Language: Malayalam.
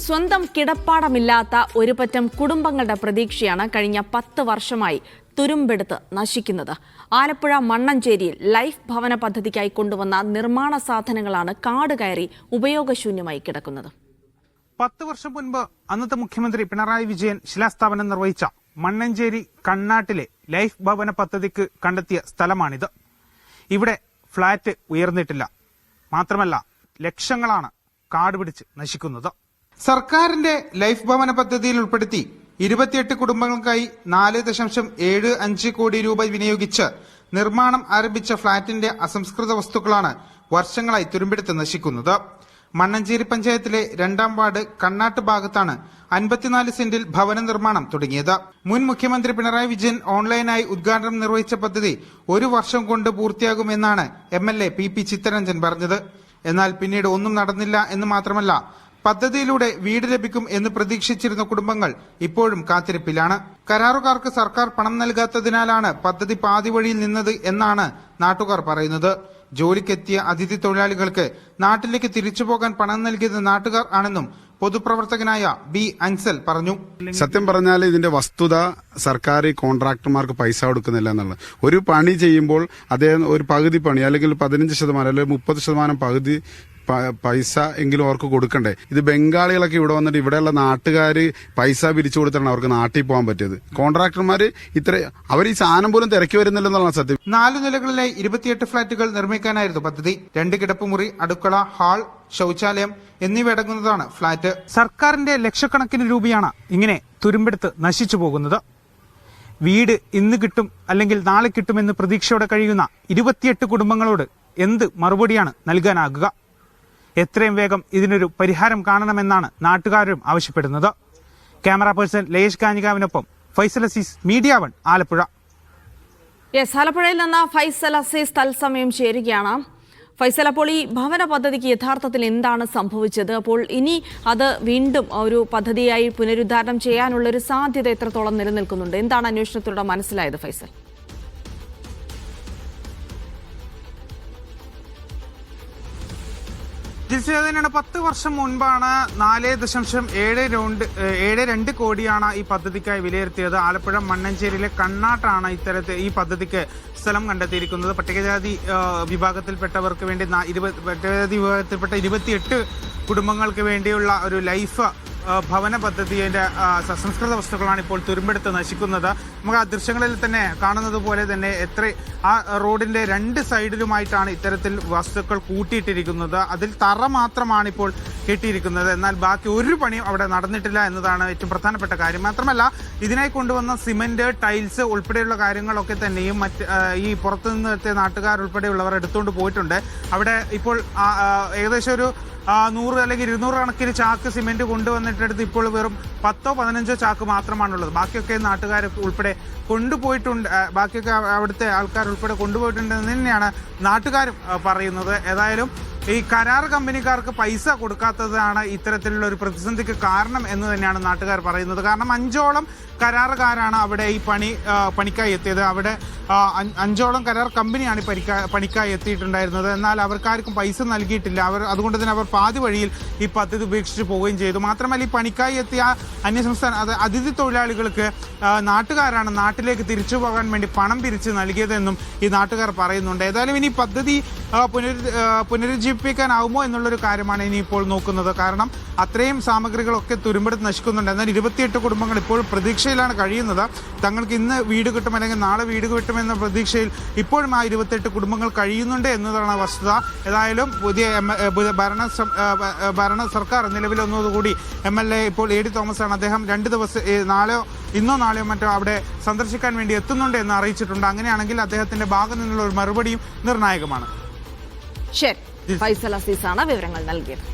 സ്വന്തം കിടപ്പാടമില്ലാത്ത ഒരു പറ്റം കുടുംബങ്ങളുടെ പ്രതീക്ഷയാണ് കഴിഞ്ഞ 10 വർഷമായി തുരുമ്പെടുത്ത് നശിക്കുന്നത്. ആലപ്പുഴ മണ്ണഞ്ചേരിയിൽ ലൈഫ് ഭവന പദ്ധതിക്കായി കൊണ്ടുവന്ന നിർമ്മാണ സാധനങ്ങളാണ് കാട് കയറി ഉപയോഗശൂന്യമായി കിടക്കുന്നത്. 10 വർഷം മുൻപ് അന്നത്തെ മുഖ്യമന്ത്രി പിണറായി വിജയൻ ശിലാസ്ഥാപനം നിർവഹിച്ച മണ്ണഞ്ചേരി കണ്ണാട്ടിലെ ലൈഫ് ഭവന പദ്ധതിക്ക് കണ്ടെത്തിയ സ്ഥലമാണിത്. ഇവിടെ ഫ്ളാറ്റ് ഉയർന്നിട്ടില്ല, മാത്രമല്ല ലക്ഷങ്ങളാണ് കാട് പിടിച്ച് നശിക്കുന്നത്. സർക്കാരിന്റെ ലൈഫ് ഭവന പദ്ധതിയിൽ ഉൾപ്പെടുത്തി 28 കുടുംബങ്ങൾക്കായി 4.75 കോടി രൂപ വിനിയോഗിച്ച് നിർമ്മാണം ആരംഭിച്ച ഫ്ളാറ്റിന്റെ അസംസ്കൃത വസ്തുക്കളാണ് വർഷങ്ങളായി തുരുമ്പെടുത്ത് നശിക്കുന്നത്. മണ്ണഞ്ചേരി പഞ്ചായത്തിലെ 2ാം വാർഡ് കണ്ണാട്ട് ഭാഗത്താണ് 54 സെന്റിൽ ഭവന നിർമ്മാണം തുടങ്ങിയത്. മുൻ മുഖ്യമന്ത്രി പിണറായി വിജയൻ ഓൺലൈനായി ഉദ്ഘാടനം നിർവഹിച്ച പദ്ധതി 1 വർഷം കൊണ്ട് പൂർത്തിയാകുമെന്നാണ് MLA PP ചിത്തരഞ്ജൻ പറഞ്ഞത്. എന്നാൽ പിന്നീട് ഒന്നും നടന്നില്ല എന്ന് മാത്രമല്ല, പദ്ധതിയിലൂടെ വീട് ലഭിക്കും എന്ന് പ്രതീക്ഷിച്ചിരുന്ന കുടുംബങ്ങൾ ഇപ്പോഴും കാത്തിരിപ്പിലാണ്. കരാറുകാർക്ക് സർക്കാർ പണം നൽകാത്തതിനാലാണ് പദ്ധതി പാതി വഴിയിൽ നിന്നത് എന്നാണ് നാട്ടുകാർ പറയുന്നത്. ജോലിക്കെത്തിയ അതിഥി തൊഴിലാളികൾക്ക് നാട്ടിലേക്ക് തിരിച്ചുപോകാൻ പണം നൽകിയത് നാട്ടുകാർ ആണെന്നും പൊതുപ്രവർത്തകനായ B. അൻസൽ പറഞ്ഞു. സത്യം പറഞ്ഞാൽ ഇതിന്റെ വസ്തുത സർക്കാർ കോൺട്രാക്ടർമാർക്ക് പൈസ കൊടുക്കുന്നില്ല എന്നുള്ളത്. ഒരു പണി ചെയ്യുമ്പോൾ അദ്ദേഹം ഒരു പകുതി പണി അല്ലെങ്കിൽ 15% അല്ലെങ്കിൽ 30% പകുതി പൈസ എങ്കിലും അവർക്ക് കൊടുക്കണ്ടേ. ഇത് ബംഗാളികളൊക്കെ ഇവിടെ വന്നിട്ട് ഇവിടെയുള്ള നാട്ടുകാർ പൈസ പിരിച്ചു കൊടുത്താണ് അവർക്ക് നാട്ടിൽ പോകാൻ പറ്റിയത്. കോൺട്രാക്ടർമാർ അവർ ഈ സാധനം പോലും തിരക്കി വരുന്നില്ലെന്നുള്ള സത്യം. 4 നിലകളിലെ 28 ഫ്ളാറ്റുകൾ നിർമ്മിക്കാനായിരുന്നു പദ്ധതി. 2 കിടപ്പുമുറി, അടുക്കള, ഹാൾ, ശൌചാലയം എന്നിവ അടങ്ങുന്നതാണ് ഫ്ളാറ്റ്. സർക്കാരിന്റെ ലക്ഷക്കണക്കിന് രൂപയാണ് ഇങ്ങനെ തുരുമ്പെടുത്ത് നശിച്ചു പോകുന്നത്. വീട് ഇന്ന് കിട്ടും അല്ലെങ്കിൽ നാളെ കിട്ടുമെന്ന് പ്രതീക്ഷയോടെ കഴിയുന്ന 28 കുടുംബങ്ങളോട് എന്ത് മറുപടിയാണ് നൽകാനാകുക? എത്രയും വേഗം ഇതിനൊരു പരിഹാരം കാണണമെന്നാണ് നാട്ടുകാരും ആവശ്യപ്പെടുന്നത്. ക്യാമറ പേഴ്സൺ ലേഷ് കാഞ്ഞികാവിനൊപ്പം ഫൈസൽ അസീസ്, മീഡിയ 1, ആലപ്പുഴ. ആലപ്പുഴയിൽ നിന്ന് ഫൈസൽ അസീസ് തത്സമയം ചേരുകയാണ്. ഫൈസൽ, അപ്പോൾ ഈ ഭവന പദ്ധതിക്ക് യഥാർത്ഥത്തിൽ എന്താണ് സംഭവിച്ചത്? അപ്പോൾ ഇനി അത് വീണ്ടും ഒരു പദ്ധതിയായി പുനരുദ്ധാരണം ചെയ്യാനുള്ളൊരു സാധ്യത എത്രത്തോളം നിലനിൽക്കുന്നുണ്ട്? എന്താണ് അന്വേഷണത്തിലൂടെ മനസ്സിലായത് ഫൈസൽ? ജിൽസിന് 10 വർഷം മുൻപാണ് 4.72 കോടിയാണ് ഈ പദ്ധതിക്കായി വിലയിരുത്തിയത്. ആലപ്പുഴ മണ്ണഞ്ചേരിയിലെ കണ്ണാട്ടാണ് ഈ പദ്ധതിക്ക് സ്ഥലം കണ്ടെത്തിയിരിക്കുന്നത്. പട്ടികജാതി വിഭാഗത്തിൽപ്പെട്ടവർക്ക് വേണ്ടി 28 കുടുംബങ്ങൾക്ക് വേണ്ടിയുള്ള ഒരു ലൈഫ് ഭവന പദ്ധതിയുടെ അസംസ്കൃത വസ്തുക്കളാണ് ഇപ്പോൾ തുരുമ്പെടുത്ത് നശിക്കുന്നത്. നമുക്ക് ആ ദൃശ്യങ്ങളിൽ തന്നെ കാണുന്നത് പോലെ തന്നെ ആ റോഡിന്റെ 2 സൈഡിലുമായിട്ടാണ് ഇത്തരത്തിൽ വസ്തുക്കൾ കൂട്ടിയിട്ടിരിക്കുന്നത്. അതിൽ തറ മാത്രമാണ് ഇപ്പോൾ കെട്ടിയിരിക്കുന്നത്. എന്നാൽ ബാക്കി ഒരു പണിയും അവിടെ നടന്നിട്ടില്ല എന്നതാണ് ഏറ്റവും പ്രധാനപ്പെട്ട കാര്യം. മാത്രമല്ല, ഇതിനായി കൊണ്ടുവന്ന സിമന്റ്, ടൈൽസ് ഉൾപ്പെടെയുള്ള കാര്യങ്ങളൊക്കെ തന്നെയും ഈ പുറത്തുനിന്ന് എത്തിയ നാട്ടുകാർ ഉൾപ്പെടെയുള്ളവർ എടുത്തുകൊണ്ട് പോയിട്ടുണ്ട്. അവിടെ ഇപ്പോൾ ഏകദേശം ഒരു 100 അല്ലെങ്കിൽ 200 കണക്കിന് ചാക്ക് സിമെന്റ് കൊണ്ടുവന്നിട്ടെടുത്ത് ഇപ്പോൾ വെറും 10-15 ചാക്ക് മാത്രമാണുള്ളത്. ബാക്കിയൊക്കെ നാട്ടുകാർ ഉൾപ്പെടെ കൊണ്ടുപോയിട്ടുണ്ട്. ബാക്കിയൊക്കെ അവിടുത്തെ ആൾക്കാർ ഉൾപ്പെടെ കൊണ്ടുപോയിട്ടുണ്ടെന്ന് തന്നെയാണ് നാട്ടുകാരും പറയുന്നത്. ഏതായാലും ഈ കരാർ കമ്പനിക്കാർക്ക് പൈസ കൊടുക്കാത്തതാണ് ഇത്തരത്തിലുള്ള ഒരു പ്രതിസന്ധിക്ക് കാരണം എന്ന് തന്നെയാണ് നാട്ടുകാർ പറയുന്നത്. കാരണം 5ഓളം കരാറുകാരാണ് അവിടെ ഈ പണിക്കായി എത്തിയത്. അവിടെ 5ഓളം കരാർ കമ്പനിയാണ് പണിക്കായി എത്തിയിട്ടുണ്ടായിരുന്നത്. എന്നാൽ അവർക്കാർക്കും പൈസ നൽകിയിട്ടില്ല. അതുകൊണ്ട് തന്നെ അവർ പാതി വഴിയിൽ ഈ പദ്ധതി ഉപേക്ഷിച്ച് പോവുകയും ചെയ്തു. മാത്രമല്ല, ഈ പണിക്കായി എത്തിയ അന്യസംസ്ഥാന അതിഥി തൊഴിലാളികൾക്ക് നാട്ടുകാരാണ് നാട്ടിലേക്ക് തിരിച്ചു പോകാൻ വേണ്ടി പണം പിരിച്ച് നൽകിയതെന്നും ഈ നാട്ടുകാർ പറയുന്നുണ്ട്. ഏതായാലും ഇനി പദ്ധതി പുനരുജ്ജീവിപ്പിക്കാനാവുമോ എന്നുള്ളൊരു കാര്യമാണ് ഇനിയിപ്പോൾ നോക്കുന്നത്. കാരണം അത്രയും സാമഗ്രികളൊക്കെ തുരുമ്പെടുത്ത് നശിക്കുന്നുണ്ട്. എന്നാൽ 28 കുടുംബങ്ങൾ ഇപ്പോൾ പ്രതീക്ഷയിലാണ് കഴിയുന്നത്. തങ്ങൾക്ക് ഇന്ന് വീട് കിട്ടും അല്ലെങ്കിൽ നാളെ വീട് കിട്ടുമെന്ന പ്രതീക്ഷയിൽ ഇപ്പോഴും ആ 28 കുടുംബങ്ങൾ കഴിയുന്നുണ്ട് എന്നതാണ് വസ്തുത. ഏതായാലും പുതിയ ഭരണ സർക്കാർ നിലവിൽ വന്നതുകൂടി MLA ഇപ്പോൾ AD തോമസ് ആണ്. അദ്ദേഹം 2 ദിവസം ഇന്നോ നാളെയോ മറ്റോ അവിടെ സന്ദർശിക്കാൻ വേണ്ടി എത്തുന്നുണ്ട് എന്ന് അറിയിച്ചിട്ടുണ്ട്. അങ്ങനെയാണെങ്കിൽ അദ്ദേഹത്തിന്റെ ഭാഗത്തു നിന്നുള്ള ഒരു മറുപടിയും നിർണായകമാണ്. ശരി, ഫൈസൽ അസീസാണ് വിവരങ്ങൾ നൽകിയത്.